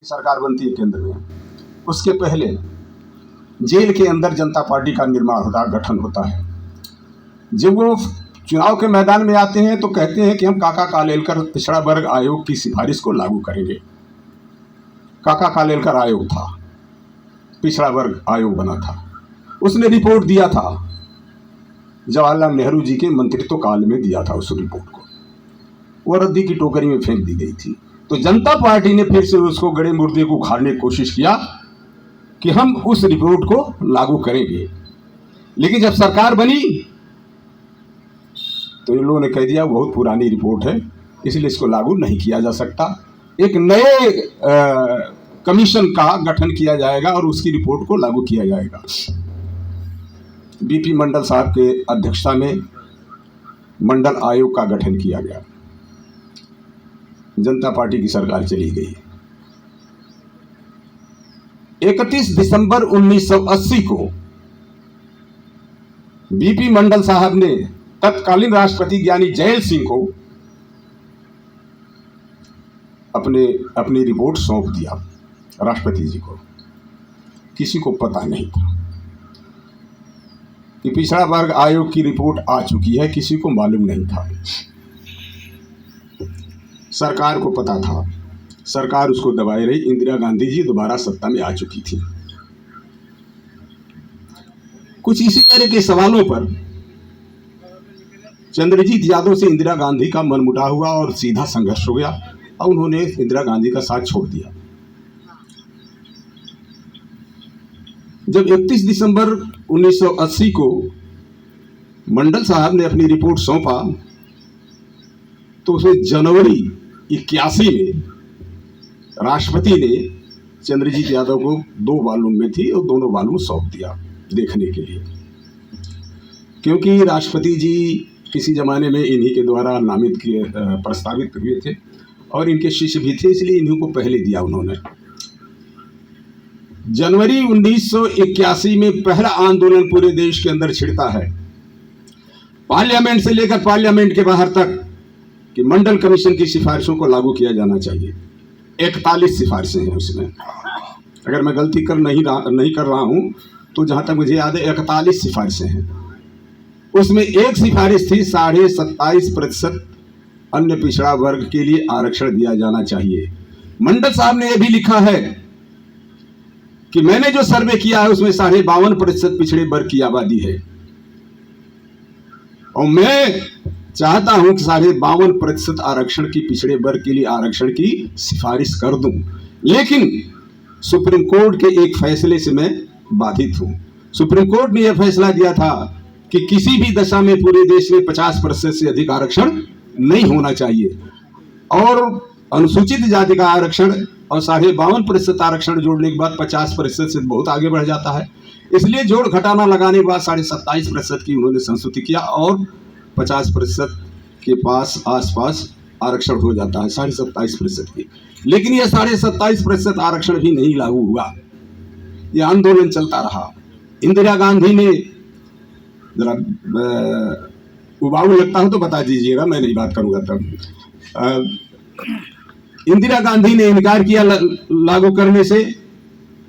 सरकार बनती है केंद्र में, उसके पहले जेल के अंदर जनता पार्टी का निर्माण होता है, गठन होता है। जब वो चुनाव के मैदान में आते हैं तो कहते हैं कि हम काका कालेलकर पिछड़ा वर्ग आयोग की सिफारिश को लागू करेंगे। काका कालेलकर आयोग था, पिछड़ा वर्ग आयोग बना था, उसने रिपोर्ट दिया था, जवाहरलाल नेहरू जी के मंत्रित्व काल में दिया था। उस रिपोर्ट को वो रद्दी की टोकरी में फेंक दी गई थी। तो जनता पार्टी ने फिर से उसको गड़े मुर्दे को उखाड़ने की कोशिश किया कि हम उस रिपोर्ट को लागू करेंगे। लेकिन जब सरकार बनी तो इन लोगों ने कह दिया बहुत पुरानी रिपोर्ट है, इसलिए इसको लागू नहीं किया जा सकता। एक नए कमीशन का गठन किया जाएगा और उसकी रिपोर्ट को लागू किया जाएगा। बीपी मंडल साहब के अध्यक्षता में मंडल आयोग का गठन किया गया। जनता पार्टी की सरकार चली गई। 31 दिसंबर 1980 को बीपी मंडल साहब ने तत्कालीन राष्ट्रपति ज्ञानी जैल सिंह को अपनी रिपोर्ट सौंप दिया राष्ट्रपति जी को। किसी को पता नहीं था कि पिछड़ा वर्ग आयोग की रिपोर्ट आ चुकी है, किसी को मालूम नहीं था। सरकार को पता था, सरकार उसको दबाए रही। इंदिरा गांधी जी दोबारा सत्ता में आ चुकी थी। कुछ इसी तरह के सवालों पर चंद्रजीत यादव से इंदिरा गांधी का मनमुटाव हुआ और सीधा संघर्ष हो गया और उन्होंने इंदिरा गांधी का साथ छोड़ दिया। जब 31 दिसंबर 1980 को मंडल साहब ने अपनी रिपोर्ट सौंपा तो उसे जनवरी 81 में राष्ट्रपति ने चंद्रजीत यादव को 2 वॉल्यूम में थी और दोनों वॉल्यूम सौंप दिया देखने के लिए। क्योंकि राष्ट्रपति जी किसी ज़माने में इन्हीं के द्वारा नामित किए प्रस्तावित हुए थे और इनके शिष्य भी थे, इसलिए इन्हीं को पहले दिया उन्होंने। जनवरी 1981 में पहला आंदोलन पूरे देश के अंदर छिड़ता है, पार्लियामेंट से लेकर पार्लियामेंट के बाहर तक, कि मंडल कमीशन की सिफारिशों को लागू किया जाना चाहिए। 41 सिफारिशें हैं उसमें, अगर मैं गलती नहीं कर रहा हूं तो जहां तक मुझे याद है 41 सिफारिशें हैं। उसमें एक सिफारिश थी 27.5% अन्य पिछड़ा वर्ग के लिए आरक्षण दिया जाना चाहिए। मंडल साहब ने यह भी लिखा है कि मैंने जो सर्वे किया है उसमें 52.5% पिछड़े वर्ग की आबादी है और मैं चाहता हूं कि 52.5% आरक्षण की पिछड़े वर्ग के लिए आरक्षण की सिफारिश कर दूं। लेकिन सुप्रीम कोर्ट के एक फैसले से मैं बाधित हूं। सुप्रीम कोर्ट ने यह फैसला दिया था कि किसी भी दशा में पूरे देश में 50% से अधिक आरक्षण नहीं होना चाहिए और अनुसूचित जाति का आरक्षण और 52.5% आरक्षण जोड़ने के बाद 50% से बहुत आगे बढ़ जाता है। इसलिए जोड़ घटाना लगाने के बाद 27.5% की उन्होंने संस्तुति किया और 50% के आसपास आरक्षण हो जाता है 27.5% की। लेकिन यह 27.5% आरक्षण भी नहीं लागू हुआ, यह आंदोलन चलता रहा। इंदिरा गांधी ने, जरा उबाऊ लगता हो तो बता दीजिएगा, मैं नहीं बात करूंगा तब। इंदिरा गांधी ने इनकार किया लागू करने से।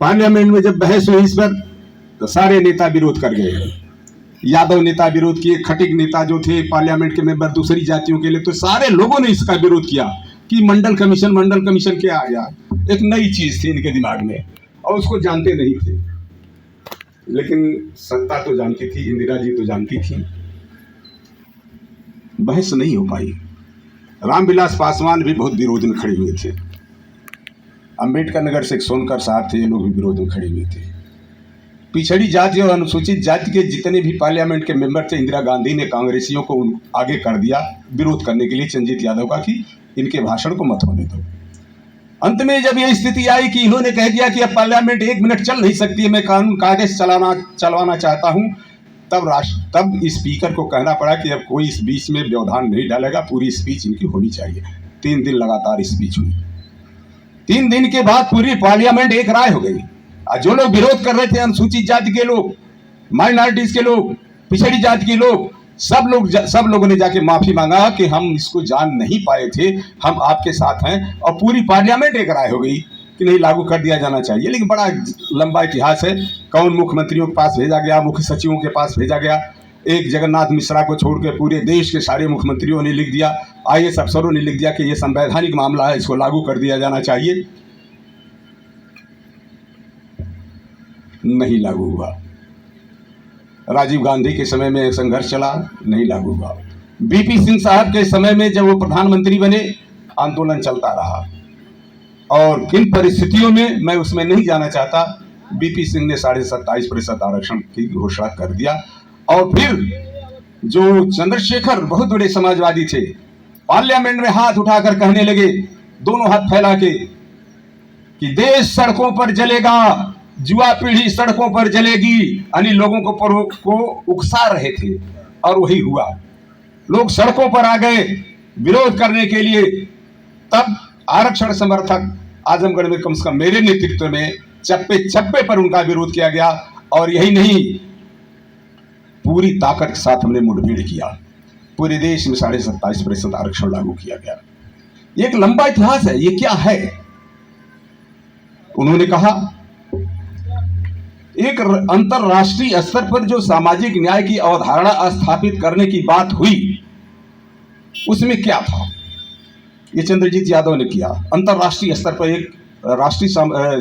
पार्लियामेंट में जब बहस हुई इस पर तो सारे नेता विरोध कर गए। यादव नेता विरोध किए, खटिक नेता जो थे पार्लियामेंट के मेंबर दूसरी जातियों के लिए, तो सारे लोगों ने इसका विरोध किया कि मंडल कमीशन क्या आया। एक नई चीज थी इनके दिमाग में और उसको जानते नहीं थे। लेकिन सत्ता तो जानती थी, इंदिरा जी तो जानती थी। बहस नहीं हो पाई। रामविलास पासवान भी बहुत विरोध में खड़े हुए थे। अंबेडकर नगर से सोनकर साहब थे, ये लोग भी विरोध में खड़े हुए थे। पिछड़ी जाति और अनुसूचित जाति के जितने भी पार्लियामेंट के मेंबर थे, इंदिरा गांधी ने कांग्रेसियों को आगे कर दिया विरोध करने के लिए चंद्रजीत यादव का कि इनके भाषण को मत होने दो। अंत में जब यह स्थिति आई कि इन्होंने कह दिया कि अब पार्लियामेंट 1 मिनट चल नहीं सकती है, मैं कानून कागज चलवाना चाहता हूं, तब स्पीकर को कहना पड़ा कि अब कोई इस बीच में व्यवधान नहीं डालेगा, पूरी स्पीच इनकी होनी चाहिए। 3 दिन लगातार स्पीच हुई। 3 दिन के बाद पूरी पार्लियामेंट एक राय हो गई। जो लोग विरोध कर रहे थे, अनुसूचित जाति के लोग, माइनॉरिटीज के लोग, पिछड़ी जाति के लोग, सब लोगों ने जाके माफी मांगा कि हम इसको जान नहीं पाए थे, हम आपके साथ हैं। और पूरी पार्लियामेंट एक राय हो गई कि नहीं लागू कर दिया जाना चाहिए, लेकिन बड़ा लंबा इतिहास है। कौन मुख्यमंत्रियों के पास भेजा गया, मुख्य सचिवों के पास भेजा गया, एक जगन्नाथ मिश्रा को छोड़ के पूरे देश के सारे मुख्यमंत्रियों ने लिख दिया, IAS अफसरों ने लिख दिया कि ये संवैधानिक मामला है, इसको लागू कर दिया जाना चाहिए। नहीं लागू हुआ। राजीव गांधी के समय में संघर्ष चला, नहीं लागू हुआ। BP सिंह साहब के समय में जब वो प्रधानमंत्री बने, आंदोलन चलता रहा, और किन परिस्थितियों में मैं उसमें नहीं जाना चाहता, BP सिंह ने 27.5% आरक्षण की घोषणा कर दिया। और फिर जो चंद्रशेखर बहुत बड़े समाजवादी थे, पार्लियामेंट में हाथ उठाकर कहने लगे, दोनों हाथ फैला के, कि देश सड़कों पर जलेगा, युवा पीढ़ी सड़कों पर जलेगी, यानी लोगों को उकसा रहे थे, और वही हुआ। लोग सड़कों पर आ गए विरोध करने के लिए। तब आरक्षण समर्थक आजमगढ़ में कम से कम मेरे नेतृत्व में चप्पे चप्पे पर उनका विरोध किया गया, और यही नहीं, पूरी ताकत के साथ हमने मुठभेड़ किया। पूरे देश में 27.5% आरक्षण लागू किया गया। ये एक लंबा इतिहास है। ये क्या है? उन्होंने कहा, एक अंतरराष्ट्रीय स्तर पर जो सामाजिक न्याय की अवधारणा स्थापित करने की बात हुई, उसमें क्या था? ये चंद्रजीत यादव ने किया। अंतरराष्ट्रीय स्तर पर एक राष्ट्रीय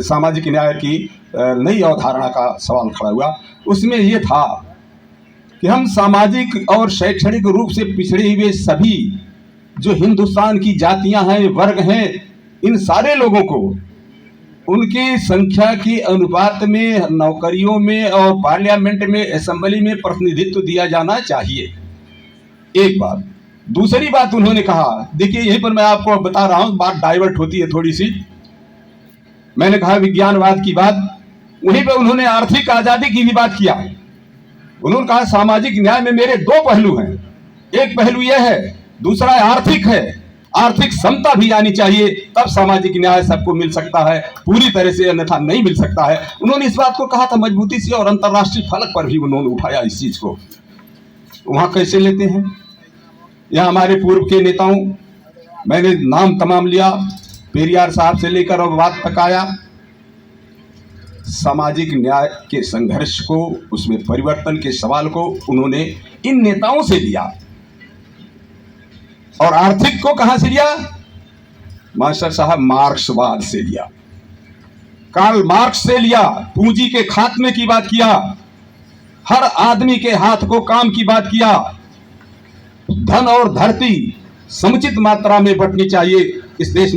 सामाजिक न्याय की नई अवधारणा का सवाल खड़ा हुआ। उसमें यह था कि हम सामाजिक और शैक्षणिक रूप से पिछड़े हुए सभी जो हिंदुस्तान की जातियां हैं, वर्ग हैं, इन सारे लोगों को उनकी संख्या के अनुपात में नौकरियों में और पार्लियामेंट में, असेंबली में प्रतिनिधित्व दिया जाना चाहिए। एक बात। दूसरी बात उन्होंने कहा, देखिए यहीं पर मैं आपको बता रहा हूं, बात डाइवर्ट होती है थोड़ी सी। मैंने कहा विज्ञानवाद की बात, वहीं पर उन्होंने आर्थिक आजादी की भी बात किया। उन्होंने कहा सामाजिक न्याय में मेरे दो पहलू हैं, एक पहलू यह है, दूसरा आर्थिक है। आर्थिक समता भी आनी चाहिए, तब सामाजिक न्याय सबको मिल सकता है, पूरी तरह से अन्यथा नहीं मिल सकता है। उन्होंने इस बात को कहा था मजबूती से, और अंतर्राष्ट्रीय फलक पर भी उन्होंने उठाया इस चीज को। वहां कैसे लेते हैं? यहाँ हमारे पूर्व के नेताओं, मैंने नाम तमाम लिया, पेरियार साहब से लेकर और बात तक आया, सामाजिक न्याय के संघर्ष को, उसमें परिवर्तन के सवाल को उन्होंने इन नेताओं से लिया। और आर्थिक को कहां से लिया? मास्टर साहब मार्क्सवाद से लिया, कार्ल मार्क्स से लिया। पूंजी के खात्मे की बात किया, हर आदमी के हाथ को काम की बात किया, धन और धरती समुचित मात्रा में बंटनी चाहिए इस देश में।